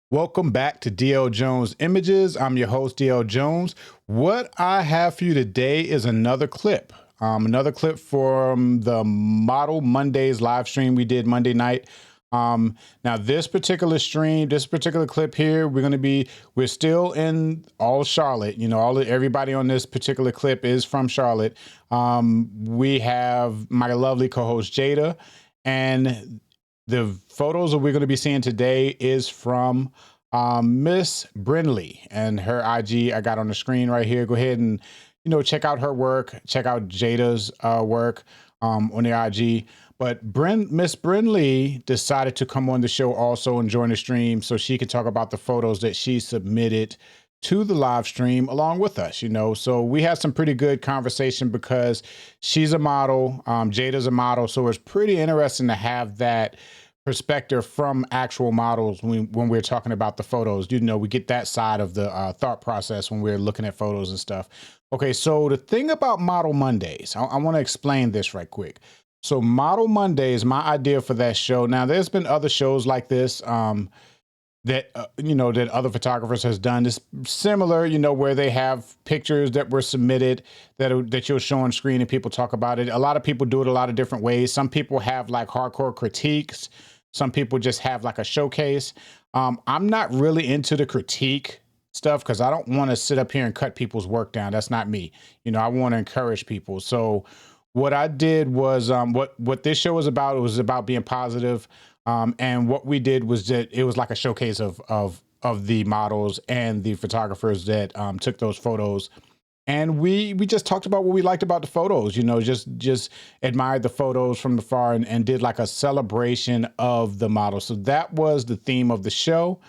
Welcome back to DL Jones Images. I'm your host, DL Jones. What I have for you today is another clip from the Model Mondays live stream we did Monday night. Now this particular stream, this particular clip here, we're still in all Charlotte. You know, everybody on this particular clip is from Charlotte. We have my lovely co-host Jada, and the photos that we're going to be seeing today is from Miss Brinley, and her IG I got on the screen right here. Go ahead and check out her work. Check out Jada's work on the IG. But Miss Brinley decided to come on the show also and join the stream so she could talk about the photos that she submitted to the live stream along with us. So we had some pretty good conversation because she's a model, Jada's a model, so it's pretty interesting to have that perspective from actual models when we're talking about the photos. We get that side of the thought process when we're looking at photos and stuff. Okay, so the thing about Model Mondays, I want to explain this right quick. So Model Mondays, my idea for that show. Now, there's been other shows like this that other photographers has done. This similar, where they have pictures that were submitted that you'll show on screen and people talk about it. A lot of people do it a lot of different ways. Some people have like hardcore critiques. Some people just have like a showcase. I'm not really into the critique stuff because I don't want to sit up here and cut people's work down. That's not me. I want to encourage people. So what I did was what this show was about. It was about being positive. And what we did was that it was like a showcase of the models and the photographers that took those photos. And we just talked about what we liked about the photos, just admired the photos from afar and did like a celebration of the model. So that was the theme of the show.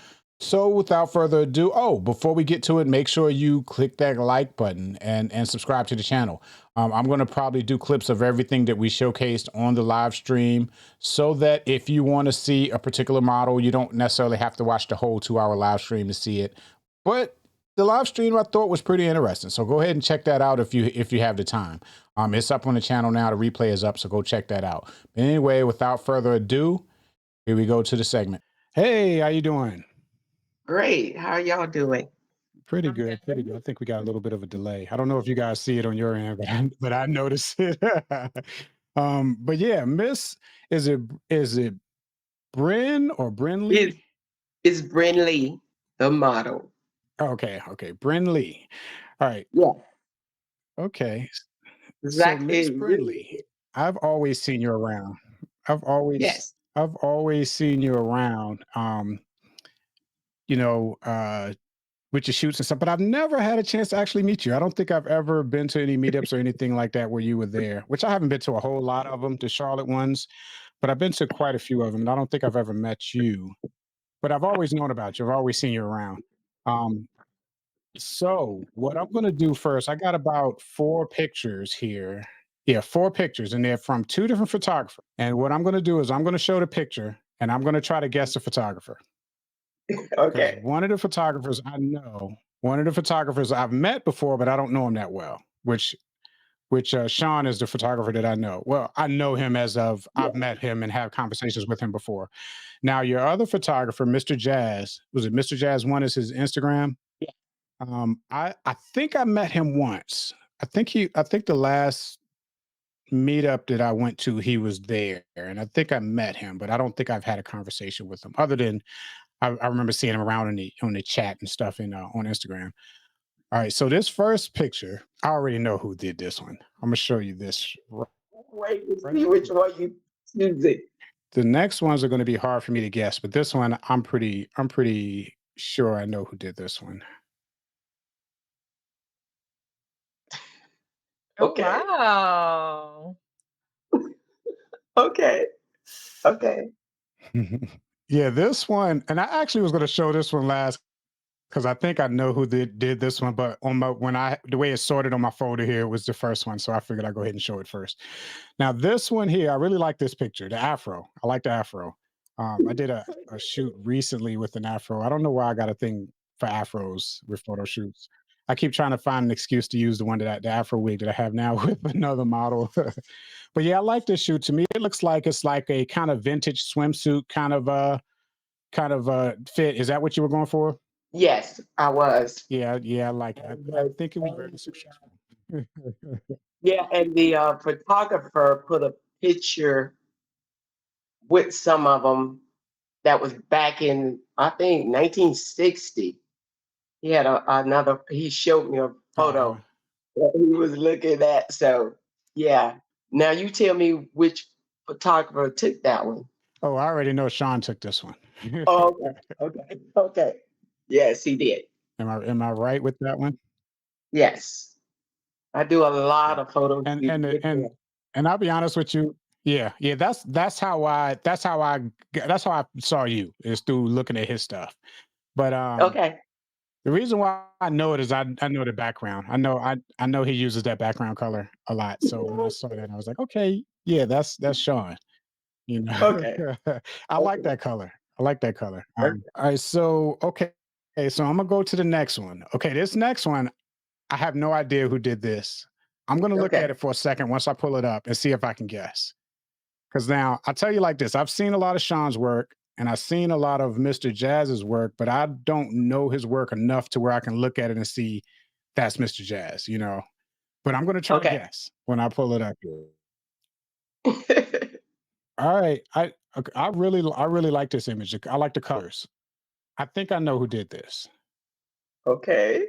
So without further ado, before we get to it, make sure you click that like button and subscribe to the channel. I'm going to probably do clips of everything that we showcased on the live stream so that if you want to see a particular model, you don't necessarily have to watch the whole 2-hour live stream to see it. But the live stream I thought was pretty interesting. So go ahead and check that out if you have the time. It's up on the channel now. The replay is up, so go check that out. But anyway, without further ado, here we go to the segment. Hey, how you doing? Great. How are y'all doing? Pretty good, pretty good. I think we got a little bit of a delay. I don't know if you guys see it on your end, but I noticed it. But yeah, is it Bryn or It's Brinley? it's Brinley, the model. Okay, Bryn Lee. All right, Yeah, okay. So Miss exactly. Brinley, I've always seen you around. I've always Yes. I've always seen you around. You know, with your shoots and stuff, but I've never had a chance to actually meet you. I don't think I've ever been to any meetups or anything like that where you were there, which I haven't been to a whole lot of them, the Charlotte ones, but I've been to quite a few of them, and I don't think I've ever met you. But I've always known about you. I've always seen you around. Um, so what I'm gonna do first, I got about 4 pictures here. Yeah, 4 pictures, and they're from 2 different photographers. And what I'm gonna do is I'm gonna show the picture, and I'm gonna try to guess the photographer. Because Okay. one of the photographers I've met before, but I don't know him that well. Which Sean is the photographer that I know. Well, I know him as of Yeah. I've met him and have conversations with him before. Now, your other photographer, Mr. Jazz, was it Mr. Jazz One is his Instagram? Yeah. I think I met him once. I think the last meetup that I went to, he was there, and I think I met him, but I don't think I've had a conversation with him other than I remember seeing him around on the chat and stuff on Instagram. All right, so this first picture, I already know who did this one. I'm gonna show you this Wait to right see here. which one you choosing. The next ones are going to be hard for me to guess, but this one I'm pretty sure I know who did this one. Oh, Okay. wow. Okay. Okay. Yeah, this one, and I actually was going to show this one last because I think I know who did this one, but the way it's sorted on my folder here was the first one, so I figured I'd go ahead and show it first. Now this one here, I really like this picture, the afro. I like the afro. I did a shoot recently with an afro. I don't know why I got a thing for afros with photo shoots. I keep trying to find an excuse to use the afro wig that I have now with another model. But yeah, I like this shoot. To me, it looks like it's like a kind of vintage swimsuit kind of kind of fit. Is that what you were going for? Yes, I was. Yeah, yeah, I like it. I But, think it was very successful. yeah, and the photographer put a picture with some of them that was back in, I think, 1960. He had another, he showed me a Uh-huh. photo that he was looking at. So, yeah. Now you tell me which photographer took that one. Oh, I already know Sean took this one. Oh, okay. Okay. Okay. Yes, he did. Am I right with that one? Yes. I do a Yeah. lot of photo And shoots and with and him. and I'll be honest with you. Yeah, yeah, that's how I saw you is through looking at his stuff. But Okay. the reason why I know it is I know the background. I know he uses that background color a lot. So when I saw that, I was like, okay, yeah, that's Sean. You know, Okay. I like Okay. that color. I like that color. Okay. All right, so okay, so I'm gonna go to the next one. Okay, this next one, I have no idea who did this. I'm gonna look at Okay. it for a second once I pull it up and see if I can guess. Because now I'll tell you like this: I've seen a lot of Sean's work and I've seen a lot of Mr. Jazz's work, but I don't know his work enough to where I can look at it and see that's Mr. Jazz. But I'm gonna try to Okay. guess when I pull it up here. All right, I really like this image. I like the colors. I think I know who did this. Okay.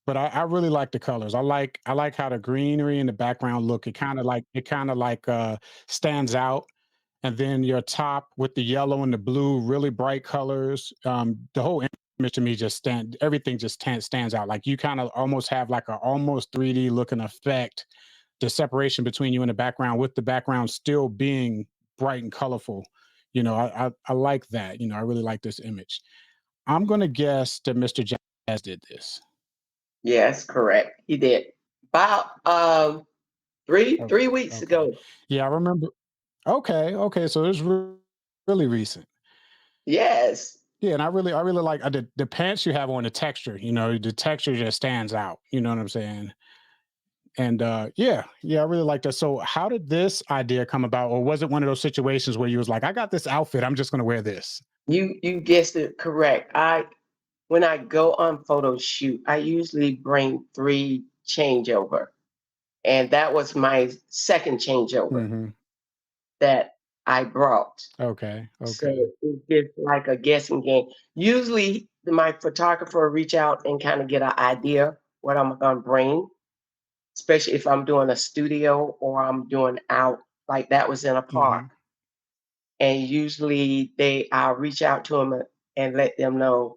But I really like the colors. I like how the greenery in the background look. It kind of like stands out. And then your top with the yellow and the blue, really bright colors. The whole image to me everything just stands out. Like you kind of almost have like a almost 3D looking effect. The separation between you and the background, with the background still being bright and colorful. I like that. I really like this image. I'm gonna guess that Mr. Jazz did this. Yes, correct. He did. About three Oh, 3 weeks okay. ago. Yeah, I remember. Okay, okay. So it's really recent. Yes. Yeah, and I really like the pants you have on, the texture. The texture just stands out. You know what I'm saying? And yeah, yeah, I really like that. So, how did this idea come about, or was it one of those situations where you was like, "I got this outfit, I'm just going to wear this"? You guessed it correct. When I go on photo shoot, I usually bring 3 changeover, and that was my second changeover Hmm. that I brought. Okay, So okay. it's just like a guessing game. Usually, my photographer reach out and kind of get an idea what I'm gonna bring, especially if I'm doing a studio or I'm doing out like that was in a park. Hmm. And usually I'll reach out to them and let them know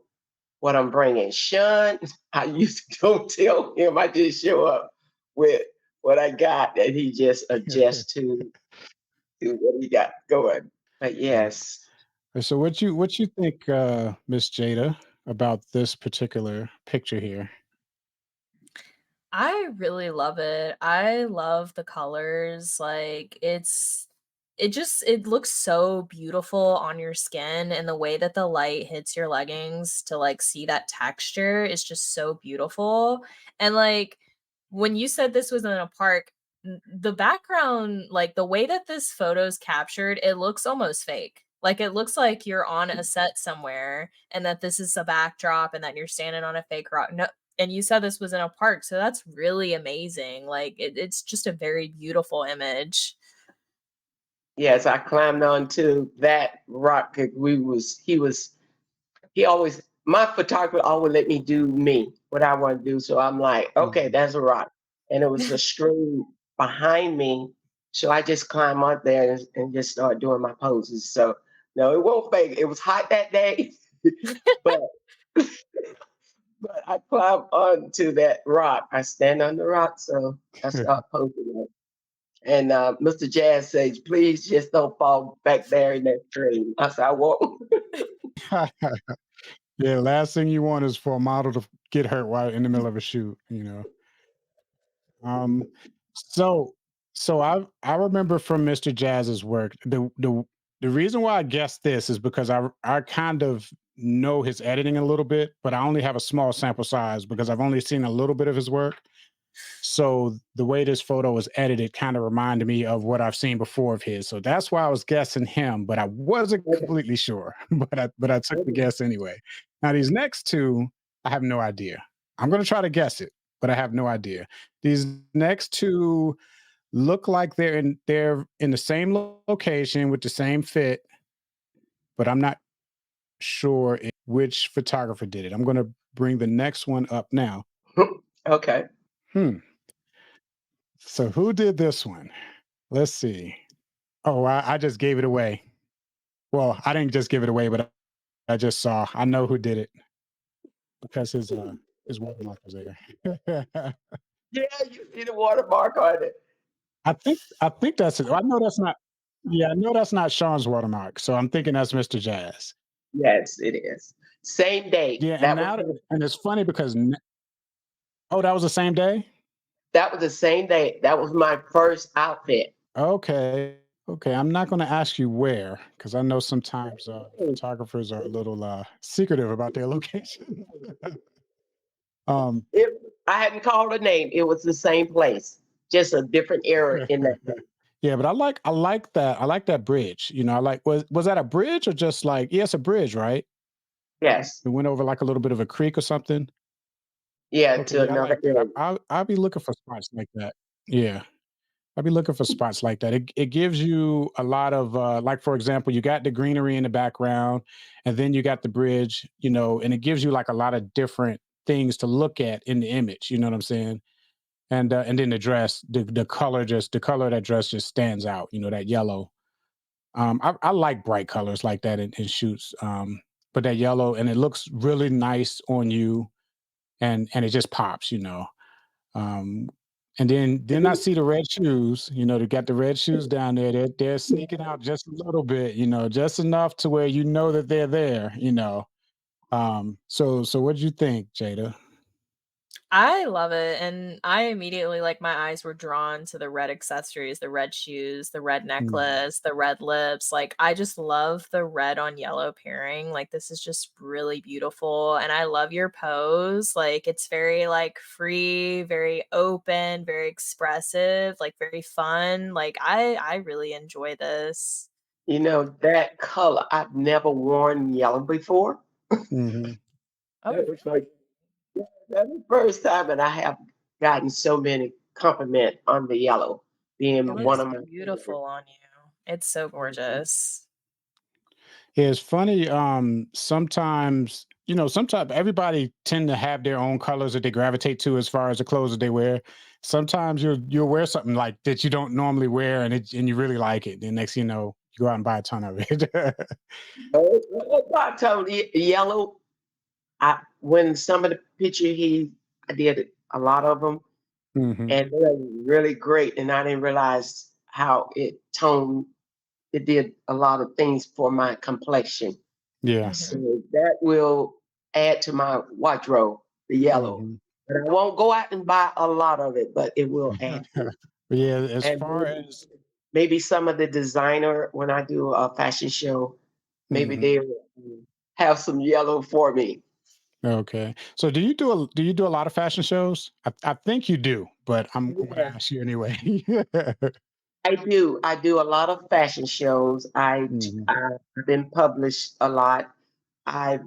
what I'm bringing. Sean, I usually don't tell him. I just show up with what I got, and he just adjusts to what he got going. But yes, So, what you think, Miss Jada, about this particular picture here? I really love it. I love the colors. Like it looks so beautiful on your skin, and the way that the light hits your leggings to like see that texture is just so beautiful. And like when you said this was in a park, the background, like the way that this photo is captured, it looks almost fake. Like it looks like you're on a set somewhere and that this is a backdrop and that you're standing on a fake rock. No, and you said this was in a park, so that's really amazing. Like, it's just a very beautiful image. yes, I climbed onto that rock. 'Cause he always, my photographer always let me do me, what I want to do. So I'm like, okay, Mhm. that's a rock. And it was a stream behind me. So I just climb up there and just start doing my poses. So no, it won't fake. It was hot that day, but but I climb onto that rock. I stand on the rock, so I start posing it. And Mr. Jazz says, please just don't fall back there in that stream. I said, I won't. Yeah, last thing you want is for a model to get hurt while in the middle of a shoot. Um, so so I remember from Mr. Jazz's work, the reason why I guessed this is because I kind of know his editing a little bit, but I only have a small sample size because I've only seen a little bit of his work. So the way this photo was edited kind of reminded me of what I've seen before of his. So that's why I was guessing him, but I wasn't Okay. completely sure. But I took the Okay. guess anyway. Now these next two, I have no idea. I'm gonna try to guess it, but I have no idea. These next two look like they're in the same location with the same fit, but I'm not sure which photographer did it. I'm gonna bring the next one up now. Okay. Hmm. So who did this one? Let's see. Oh, I just gave it away. Well, I didn't just give it away, but I just saw. I know who did it because his watermark was there. Yeah, you see the watermark on it. I think that's it. I know that's not. Yeah, I know that's not Sean's watermark. So I'm thinking that's Mr. Jazz. Yes, it is. Same date. Yeah, and now and it's funny because oh, that was the same day. That was the same day. That was my first outfit. Okay, okay. I'm not going to ask you where because I know sometimes Mm. photographers are a little secretive about their location. um, It, I hadn't called a name. It was the same place, just a different era in that day. Yeah, but I like that. I like that bridge. I like was that a bridge or just like yes, a bridge, right? Yes. It went over like a little bit of a creek or something. Yeah, Okay, to yeah, I another like that. area. I'll be looking for spots like that. Yeah, I'll be looking for spots like that. It gives you a lot of like for example, you got the greenery in the background, and then you got the bridge. And it gives you like a lot of different things to look at in the image. You know what I'm saying? And then the dress, the color of that dress just stands out. That yellow. I like bright colors like that in shoots. But that yellow and it looks really nice on you, and it just pops. Um, and then I see the red shoes. They got the red shoes down there. They're sneaking out just a little bit. Just enough to where you know that they're there. So what did you think, Jada? I love it, and I immediately like my eyes were drawn to the red accessories, the red shoes, the red Mhm. necklace, the red lips. Like I just love the red on yellow pairing. Like this is just really beautiful, and I love your pose. Like it's very like free, very open, very expressive, like very fun. Like I really enjoy this. That color, I've never worn yellow before. Mhm. Oh, That was really? like that's the first time that I have gotten so many compliment on the yellow It being one looks of my favorite. beautiful on you. It's so gorgeous. Yeah, it's funny. Sometimes everybody tend to have their own colors that they gravitate to as far as the clothes that they wear. Sometimes you'll wear something like that you don't normally wear, and you really like it. Then next, thing you know, you go out and buy a ton of it. I told you, yellow. When some of the picture I did a lot of them, hmm and they're really great. And I didn't realize how it did a lot of things for my complexion. Yeah. So Mhm. that will add to my wardrobe, the yellow. hmm But I won't go out and buy a lot of it, but it will add to it. Yeah. As And far as maybe some of the designer, when I do a fashion show, maybe mhm. they'll have some yellow for me. Okay. So do you do a lot of fashion shows? I think you do, but I'm gonna Yeah. ask you anyway. I do. I do a lot of fashion shows. hmm I've been published a lot. I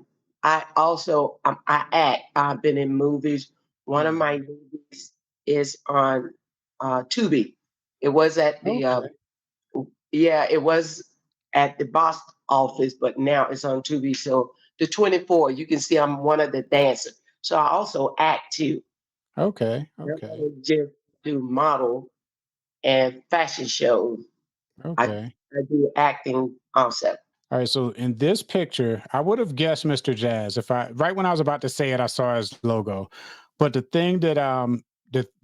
I also I act. I've been in movies. One of hmm my movies is on Tubi. It was at the Okay. yeah, it was at the box office, but now it's on Tubi. So the 24, you can see I'm one of the dancers. So I also act too. Okay. I Okay. don't just do model and fashion shows. I Okay. I do acting also. All right, so in this picture, I would have guessed Mr. Jazz if I right when I was about to say it, I saw his logo. But the thing that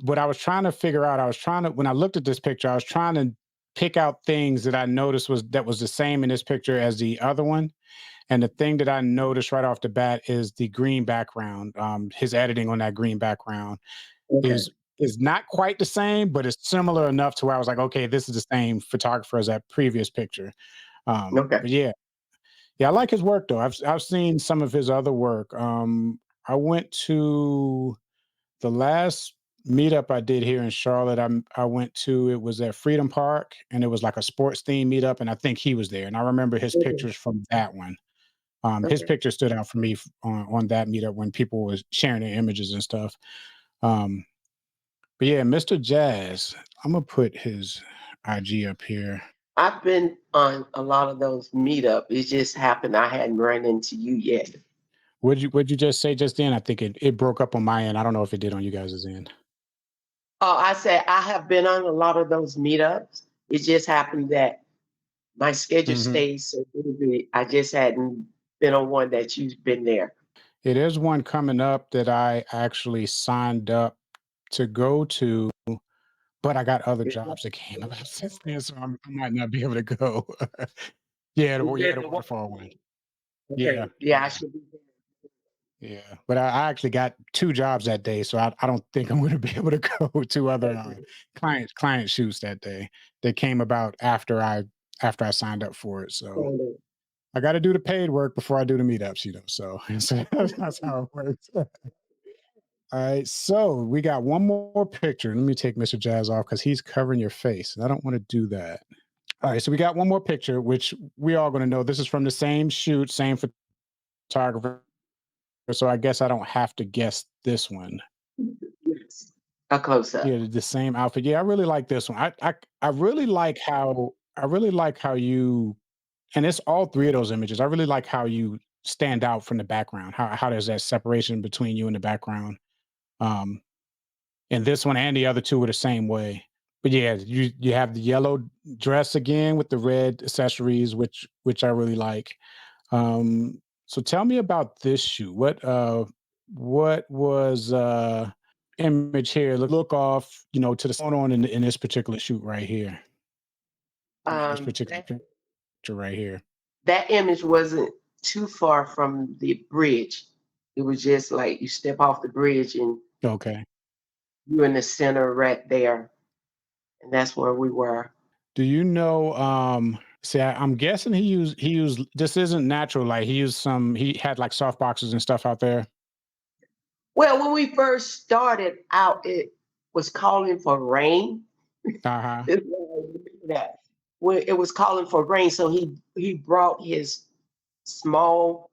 what I was trying to figure out, I was trying to when I looked at this picture, I was trying to pick out things that I noticed was the same in this picture as the other one. And the thing that I noticed right off the bat is the green background. His editing on that green background Okay. is is not quite the same, but it's similar enough to where I was like, okay, this is the same photographer as that previous picture. Okay. But yeah, yeah, I like his work though. I've seen some of his other work. I went to the last meetup I did here in Charlotte. I went to, it was at Freedom Park, and it was like a sports theme meetup, and I think he was there. And I remember his Mhm. pictures from that one. His Okay. picture stood out for me on that meetup when people was sharing their images and stuff. Um, but yeah, Mr. Jazz, I'm gonna put his IG up here. I've been on a lot of those meetup. It just happened I hadn't run into you yet. What'd you just say just then? I think it broke up on my end. I don't know if it did on you guys' end. Oh, I said I have been on a lot of those meetups. It just happened that my schedule Hmm. stays so busy. I just hadn't been on one that you've been there. It is one coming up that I actually signed up to go to, but I got other Is that jobs that came about since then, so I might not be able to go. Yeah, is yeah, that the the one? waterfall one. Yeah, Okay. Yeah, I yeah. should be there. Yeah, but I actually got 2 jobs that day, so I don't think I'm gonna be able to go to other, Okay. client shoots that day. They came about after I signed up for it, so So, I gotta do the paid work before I do the meetups, so so that's how it works. Alright, so we got one more picture. Let me take Mr. Jazz off because he's covering your face, and I don't wanna do that. Alright, so we got one more picture, which we all gonna know this is from the same shoot, same photographer, so I guess I don't have to guess this one. yes. A close up. Yeah, the same outfit. Yeah, I really like this one. I really like how you, and it's all 3 of those images. I really like how you stand out from the background. How there's that separation between you and the background. Um, and this one and the other 2 were the same way. But yeah, you have the yellow dress again with the red accessories, which I really like. So tell me about this shoe. What was image here? Look off, to the going on in this particular shoot right here. This particular That picture right here. that image wasn't too far from the bridge. It was just like you step off the bridge and Okay. you're in the center right there. And that's where we were. Do you know? See, I'm guessing he used. This isn't natural light. He had like soft boxes and stuff out there. Well, when we first started out, it was calling for rain. Uh huh. It's why I remember that. When it was calling for rain, so he brought his small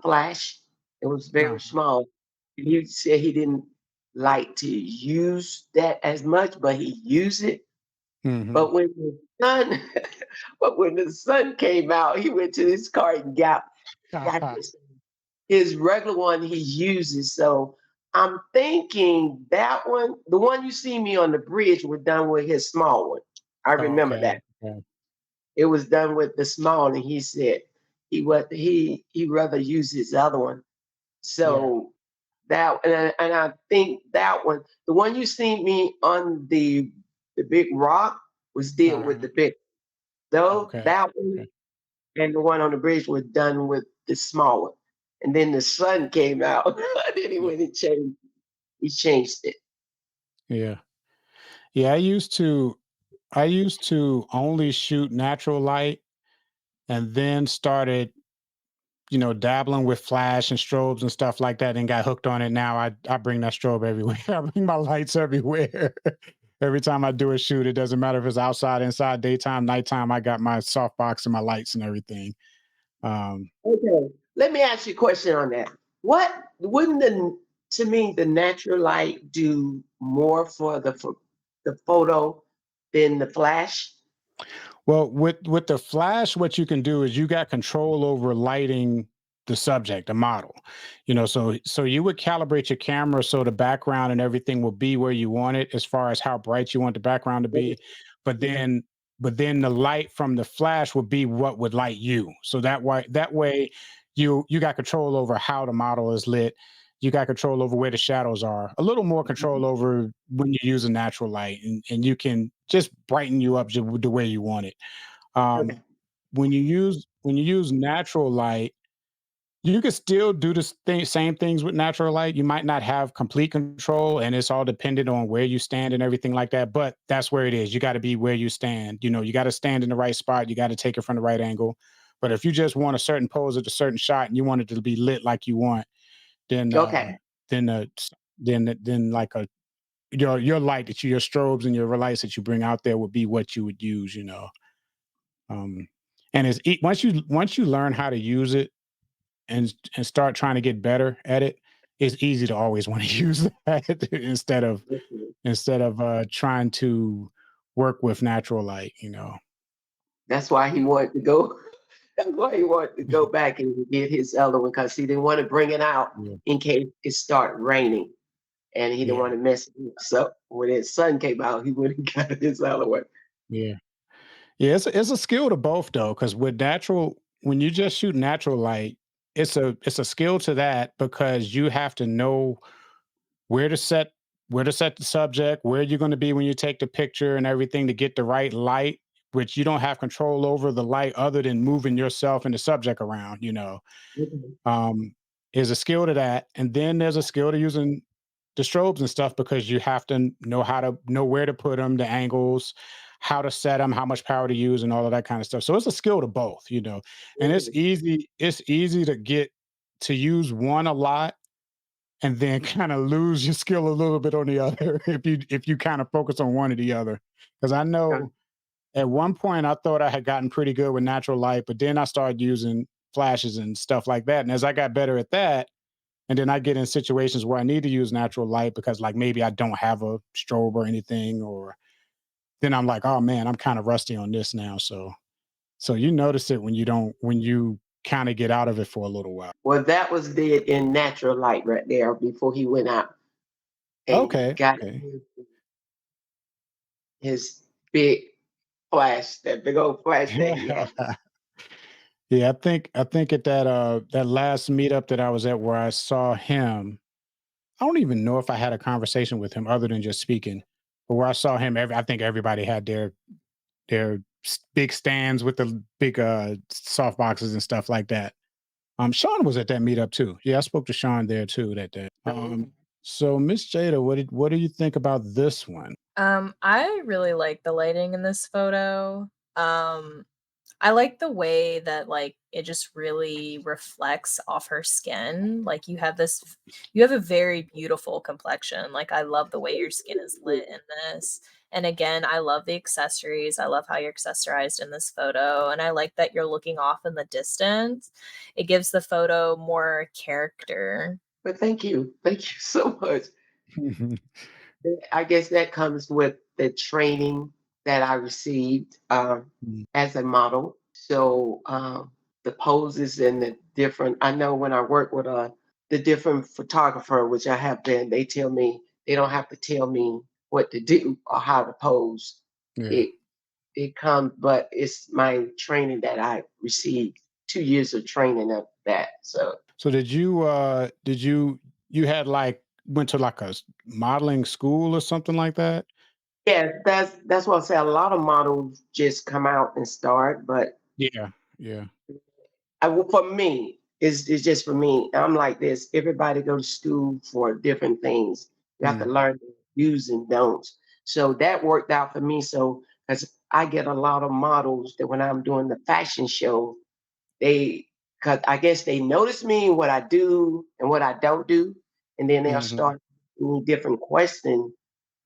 flash. It was Uh very small. He said he didn't like to use that as much, but he used it. hmm But when the sun, but when the sun came out, he went to his car and got his regular one he uses. So I'm thinking that one, the one you see me on the bridge, was done with his small one. I remember Okay. that. Okay. It was done with the small, and he said he rather use his other one. Yeah. So and I think that one, the one you see me on the big rock, was did with Uh-huh. the big, though Okay. that one Okay. and the one on the bridge was done with the small one. And then the sun came out. Then he Yeah. went and he changed it. Yeah. Yeah. I used to only shoot natural light and then started, dabbling with flash and strobes and stuff like that and got hooked on it. Now I bring that strobe everywhere. I bring my lights everywhere. Every time I do a shoot, it doesn't matter if it's outside, inside, daytime, nighttime. I got my softbox and my lights and everything. Um, Okay. Let me ask you a question on that. What wouldn't to me the natural light do more for the photo than the flash? Well, with the flash, what you can do is you got control over lighting the subject, the model. So you would calibrate your camera so the background and everything will be where you want it as far as how bright you want the background to Okay. be. But then but then the light from the flash would be what would light you. So that way you got control over how the model is lit. You got control over where the shadows are. A little more control over when you use a natural light, and you can just brighten you up the way you want it. Okay. Um, when you use natural light, you can still do the same things with natural light. You might not have complete control, and it's all dependent on where you stand and everything like that. But that's where it is. You got to be where you stand. You got to stand in the right spot. You got to take it from the right angle. But if you just want a certain pose at a certain shot and you want it to be lit like you want, then Okay. then then like your light that your strobes and your lights that you bring out there would be what you would use, um, and once you learn how to use it and start trying to get better at it, it's easy to always want to use that Mhm. instead of trying to work with natural light. That's why he wanted to go. That's why he wanted to go back and get his other one because he didn't want to bring it out Yeah, in case it started raining, and he didn't yeah, want to mess it up. So when his sun came out, he went and got his other one. yeah, yeah. It's a skill to both though, because when you just shoot natural light, it's a skill to that because you have to know where to set where to set the subject, where you're going to be when you take the picture and everything to get the right light, which you don't have control over the light other than moving yourself and the subject around. Mhm. Um, is a skill to that. And then there's a skill to using the strobes and stuff because you have to know where to put them, the angles, how to set them, how much power to use, and all of that kind of stuff. So it's a skill to both. And it's Mhm. easy. It's easy to get to use one a lot and then kind of lose your skill a little bit on the other if you kind of focus on one or the other. Because I know at one point I thought I had gotten pretty good with natural light, but then I started using flashes and stuff like that. And as I got better at that, and then I get in situations where I need to use natural light because like maybe I don't have a strobe or anything, or then I'm like, oh man, I'm kind of rusty on this now. So you notice it when you kind of get out of it for a little while. Well, that was did in natural light right there before he went out and Okay. got Okay. his big flash, that big old flash that he had. Yeah, I think at that last meetup that I was at where I saw him, I don't even know if I had a conversation with him other than just speaking. But where I saw him, I think everybody had their big stands with the big soft boxes and stuff like that. Sean was at that meetup too. Yeah, I spoke to Sean there too that day. So Miss Jada, what do you think about this one? I really like the lighting in this photo. Um, I like the way that, like, it just really reflects off her skin. Like, you have a very beautiful complexion. Like, I love the way your skin is lit in this. And again, I love the accessories. I love how you're accessorized in this photo. And I like that you're looking off in the distance. It gives the photo more character. But thank you so much. I guess that comes with the training that I received as a model. So the poses and the different. I know when I work with the different photographer, which I have been, they tell me they don't have to tell me what to do or how to pose. Yeah. It it comes, but it's my training that I received 2 years of training of that. So So did you had like went to like modeling school or something like that? yeah, that's what I say. A lot of models just come out and start, but Yeah, yeah. for me, it's just for me. I'm like this. Everybody goes to school for different things. You have to Mm, learn the do's and don'ts. So that worked out for me. So because I get a lot of models that when I'm doing the fashion show, they because I guess they notice me what I do and what I don't do, and then they'll mhm, start asking me different questions.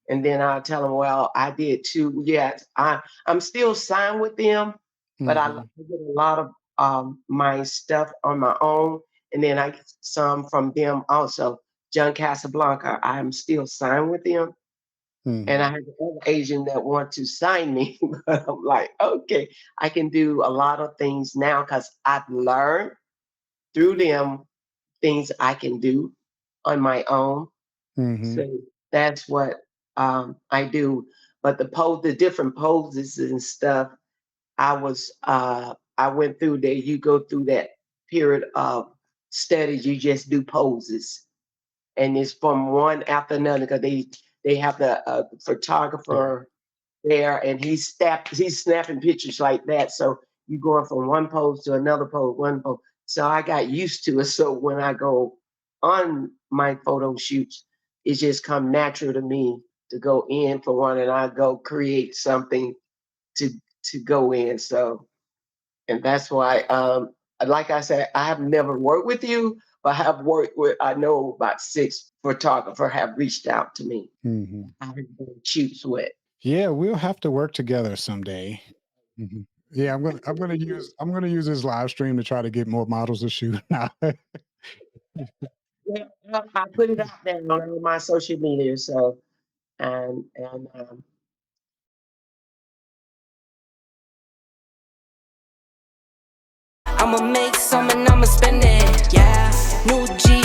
And then I'll tell them, well, I did too. Yes, I'm still signed with them, but I mhm, get a lot of my stuff on my own, and then I get some from them also. John Casablanca, I'm still signed with them, and mhm, I have another agent that want to sign me, but I'm like, okay, I can do a lot of things now because I've learned through them things I can do on my own. mhm, So that's what I do. But the different poses and stuff, I went through there. You go through that period of studies. You just do poses, and it's from one after another because they have the yeah, photographer there, and he's snapping pictures like that. So you going from one pose to another pose, one pose. So I got used to it. So when I go on my photo shoots, it just come natural to me to go in for one, and I go create something to go in. So and that's why, like I said, I have never worked with you, but I have worked with, I know about 6 photographers have reached out to me. Hmm. I have done shoots with. Yeah, we'll have to work together someday. Mhm. Yeah, I'm gonna use this live stream to try to get more models to shoot now. Yeah, I put it out there on all my social media, so and I'ma make some and I'ma spend it. Yeah, new G